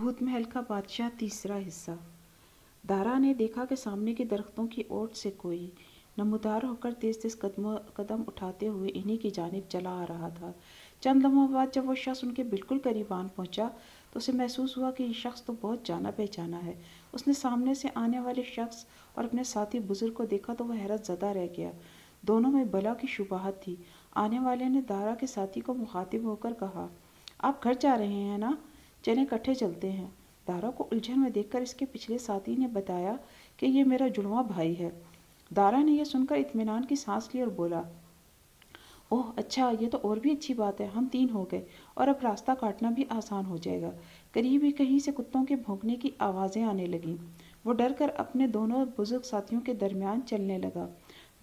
भूत महल का बादशाह तीसरा हिस्सा। दारा ने देखा कि सामने के दरख्तों की ओट से कोई नमूदार होकर तेज तेज कदम उठाते हुए इन्हीं की जानिब चला आ रहा था। चंद लम्हों बाद जब वो शख्स उनके बिल्कुल करीब आन पहुंचा तो उसे महसूस हुआ कि ये शख्स तो बहुत जाना पहचाना है। उसने सामने से आने वाले शख्स और अपने साथी बुजुर्ग को देखा तो वह हैरत ज़दा रह गया। दोनों में बला की शुबहात थी। आने वाले ने दारा के साथी को मुखातिब होकर कहा, आप घर जा रहे हैं ना? चलें इकट्ठे चलते हैं। दारा को उलझन में देखकर इसके पिछले साथी ने बताया कि ये मेरा जुड़वां भाई है। दारा ने यह सुनकर इत्मीनान की सांस ली और बोला, ओह अच्छा, ये तो और भी अच्छी बात है। हम 3 हो गए और अब रास्ता काटना भी आसान हो जाएगा। करीब ही कहीं से कुत्तों के भौंकने की आवाज़ें आने लगीं। वो डर कर अपने दोनों बुजुर्ग साथियों के दरमियान चलने लगा।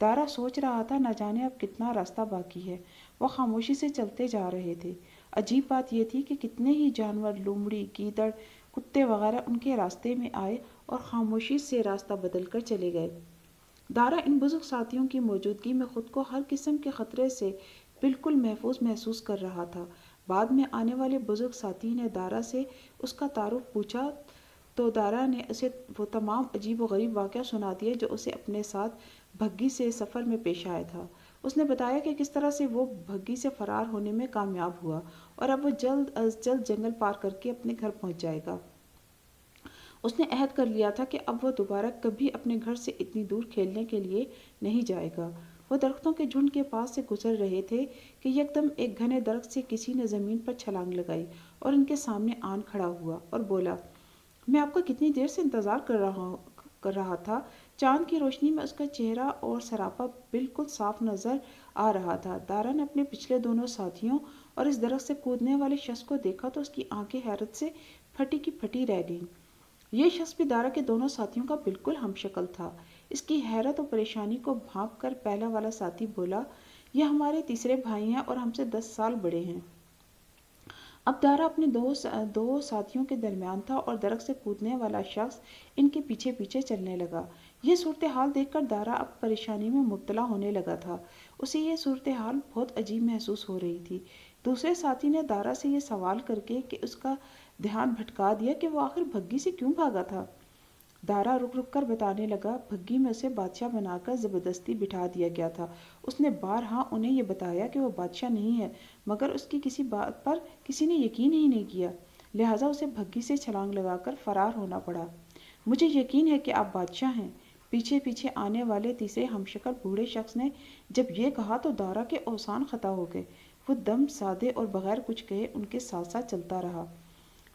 दारा सोच रहा था न जाने अब कितना रास्ता बाकी है। वो खामोशी से चलते जा रहे थे। अजीब बात यह थी कि कितने ही जानवर, लोमड़ी, गीदड़, कुत्ते वगैरह उनके रास्ते में आए और खामोशी से रास्ता बदल कर चले गए। दारा इन बुजुर्ग साथियों की मौजूदगी में खुद को हर किस्म के ख़तरे से बिल्कुल महफूज महसूस कर रहा था। बाद में आने वाले बुजुर्ग साथी ने दारा से उसका तारुफ पूछा तो दारा ने उसे वो तमाम अजीब व गरीब वाक़या सुना दिए जो उसे अपने साथ भग्गी से सफ़र में पेश आया था। उसने बताया कि किस तरह से वो भग्गी से फ़रार होने में कामयाब हुआ और अब वो जल्द अज जल्द जंगल पार करके अपने घर पहुंच जाएगा। उसने अहद कर लिया था कि अब वो दोबारा कभी अपने घर से इतनी दूर खेलने के लिए नहीं जाएगा। वो दरख्तों के झुंड के पास से गुजर रहे थे कि यकदम एक घने दरख्त से किसी ने ज़मीन पर छलांग लगाई और इनके सामने आन खड़ा हुआ और बोला, मैं आपका कितनी देर से इंतज़ार कर रहा था। चांद की रोशनी में उसका चेहरा और सरापा बिल्कुल साफ नज़र आ रहा था। दारा ने अपने पिछले दोनों साथियों और इस दरख्त से कूदने वाले शख्स को देखा तो उसकी आंखें हैरत से फटी की फटी रह गईं। ये शख्स भी दारा के दोनों साथियों का बिल्कुल हमशक्ल था। इसकी हैरत और परेशानी को भांप कर पहला वाला साथी बोला, यह हमारे तीसरे भाई हैं और हमसे 10 साल बड़े हैं। अब दारा अपने दो साथियों के दरमियान था और दरख्त से कूदने वाला शख्स इनके पीछे पीछे चलने लगा। यह सूरत हाल देखकर दारा अब परेशानी में मुब्तला होने लगा था। उसे यह सूरत हाल बहुत अजीब महसूस हो रही थी। दूसरे साथी ने दारा से यह सवाल करके कि उसका ध्यान भटका दिया कि वो आखिर भग्गी से क्यों भागा था। दारा रुक रुक कर बताने लगा, भग्गी में उसे बादशाह बनाकर ज़बरदस्ती बिठा दिया गया था। उसने बारहा उन्हें ये बताया कि वो बादशाह नहीं है, मगर उसकी किसी बात पर किसी ने यकीन ही नहीं किया, लिहाजा उसे भग्गी से छलांग लगाकर फरार होना पड़ा। मुझे यकीन है कि आप बादशाह हैं। पीछे पीछे आने वाले तीसरे हमशक्ल बूढ़े शख्स ने जब ये कहा तो दारा के औसान खता हो गए। वो दम साधे और बगैर कुछ कहे उनके साथ साथ चलता रहा।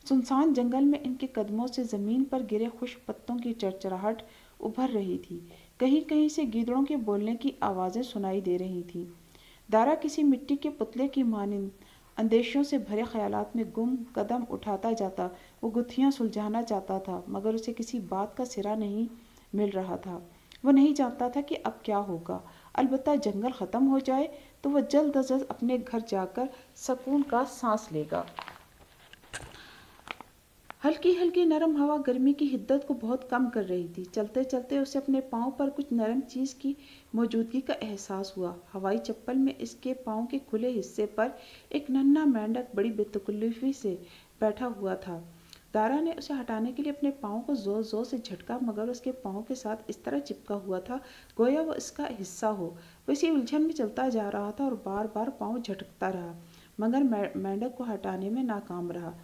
सुनसान जंगल में इनके कदमों से ज़मीन पर गिरे खुश्क पत्तों की चरचराहट उभर रही थी। कहीं कहीं से गीदड़ों के बोलने की आवाज़ें सुनाई दे रही थीं। दारा किसी मिट्टी के पुतले की मानिंद अंदेशों से भरे ख्यालात में गुम कदम उठाता जाता। वो गुत्थियाँ सुलझाना चाहता था मगर उसे किसी बात का सिरा नहीं मिल रहा था। वो नहीं जानता था कि अब क्या होगा। अलबत्ता जंगल ख़त्म हो जाए तो वह जल्द अज जल्द अपने घर जाकर सुकून का सांस लेगा। हल्की हल्की नरम हवा गर्मी की हिद्दत को बहुत कम कर रही थी। चलते चलते उसे अपने पाँव पर कुछ नरम चीज़ की मौजूदगी का एहसास हुआ। हवाई चप्पल में इसके पाँव के खुले हिस्से पर एक नन्हा मेंढक बड़ी बेतकल्लुफ़ी से बैठा हुआ था। दारा ने उसे हटाने के लिए अपने पाँव को ज़ोर ज़ोर से झटका मगर उसके पाँव के साथ इस तरह चिपका हुआ था गोया वो इसका हिस्सा हो। वो इसी उलझन में चलता जा रहा था और बार बार पाँव झटकता रहा मगर मेंढक को हटाने में नाकाम रहा।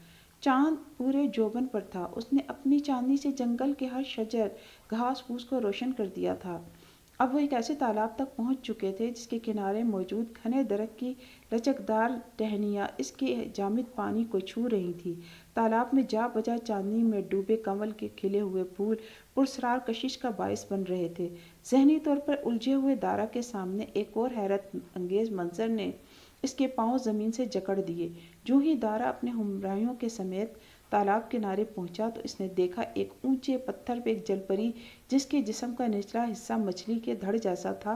चांद पूरे जोबन पर था। उसने अपनी चांदनी से जंगल के हर शजर, घास फूस को रोशन कर दिया था। अब वो एक ऐसे तालाब तक पहुंच चुके थे जिसके किनारे मौजूद घने दरख्त की लचकदार टहनियाँ इसके जामिद पानी को छू रही थी। तालाब में जा बजा चांदनी में डूबे कमल के खिले हुए फूल पुरस्रार कशिश का बायस बन रहे थे। जहनी तौर पर उलझे हुए दारा के सामने एक और हैरत अंगेज मंजर ने इसके पांव ज़मीन से जकड़ दिए। जो ही दारा अपने हमराहियों के समेत तालाब किनारे पहुंचा तो इसने देखा एक ऊंचे पत्थर पे एक जलपरी जिसके जिस्म का निचला हिस्सा मछली के धड़ जैसा था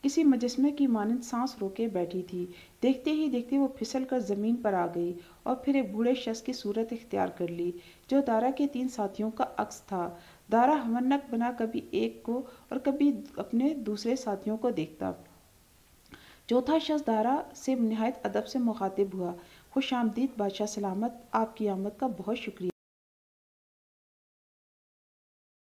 किसी मुजस्मे की मानंद सांस रोके बैठी थी। देखते ही देखते वो फिसल कर ज़मीन पर आ गई और फिर एक बूढ़े शख्स की सूरत इख्तियार कर ली जो दारा के 3 साथियों का अक्स था। दारा हमन्नक बना कभी एक को और कभी अपने दूसरे साथियों को देखता। चौथा शख्स दारा से निहायत अदब से मुखातिब हुआ, खुश आमदीद बादशाह सलामत, आपकी आमद का बहुत शुक्रिया।